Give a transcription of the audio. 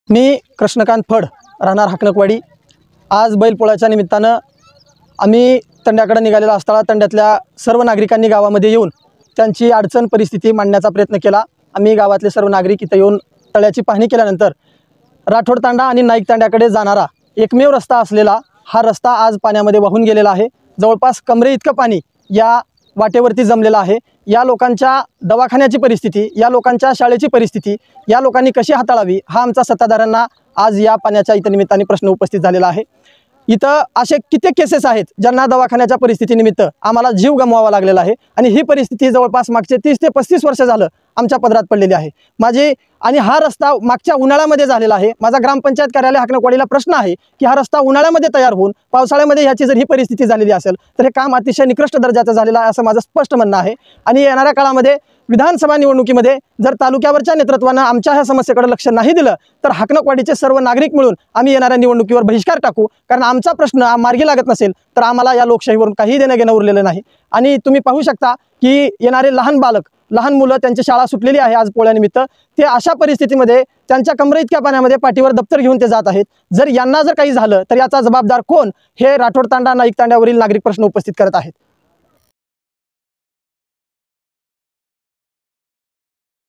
मी कृष्णकांत फड, राहणार हाकणकवाडी। आज बैलपोळ्याच्या निमित्तानं आम्ही तंड्याकडे निघालेला असताना तंड्यातल्या सर्व नागरिकांनी गावामध्ये येऊन त्यांची अडचण परिस्थिती मांडण्याचा प्रयत्न केला। आम्ही गावातले सर्व नागरिक इथं येऊन तळ्याची पाहणी केल्यानंतर राठोड तांडा आणि नाईक तांड्याकडे जाणारा एकमेव रस्ता असलेला हा रस्ता आज पाण्यामध्ये वाहून गेलेला आहे। जवळपास कमरे इतकं पाणी या वाटेवरती जमलेलं आहे। या लोकांच्या दवाखान्याची परिस्थिती, या लोकांच्या शाळेची परिस्थिती या लोकांनी कशी हाताळावी हा आमचा सत्ताधाऱ्यांना आज या पाण्याच्या इथं निमित्ताने प्रश्न उपस्थित झालेला आहे। इथं असे कित्येक केसेस आहेत ज्यांना दवाखान्याच्या परिस्थितीनिमित्त आम्हाला जीव गमवावा लागलेला आहे आणि ही परिस्थिती जवळपास मागचे 30 ते 35 वर्ष झालं आमच्या पदरात पडलेली आहे। आणि हा रस्ता मागच्या उन्हाळ्यामध्ये झालेला आहे। माझा ग्रामपंचायत कार्यालय हाकणकवाडीला प्रश्न आहे की हा रस्ता उन्हाळ्यामध्ये तयार होऊन पावसाळ्यामध्ये ह्याची जर ही परिस्थिती झालेली असेल तर हे काम अतिशय निकृष्ट दर्जाचं झालेलं आहे असं माझं स्पष्ट म्हणणं आहे। आणि येणाऱ्या काळामध्ये विधानसभा निवडणुकीमध्ये जर तालुक्यावरच्या नेतृत्वानं आमच्या ह्या समस्येकडे लक्ष नाही दिलं तर हाकणकवाडीचे सर्व नागरिक मिळून आम्ही येणाऱ्या निवडणुकीवर बहिष्कार टाकू। कारण आमचा प्रश्न मार्गी लागत नसेल तर आम्हाला या लोकशाहीवरून काही देणं घेणं उरलेलं नाही। आणि तुम्ही पाहू शकता की येणारे लहान बालक, लहान मुलं त्यांची शाळा सुटलेली आहे आज पोळ्यानिमित्त, ते अशा परिस्थितीमध्ये त्यांच्या कमरे इतक्या पाण्यामध्ये पाठीवर दप्तर घेऊन ते जात आहेत। जर यांना जर काही झालं तर याचा जबाबदार कोण हे राठोड तांडा नाईक तांड्यावरील नागरिक प्रश्न उपस्थित करत आहेत।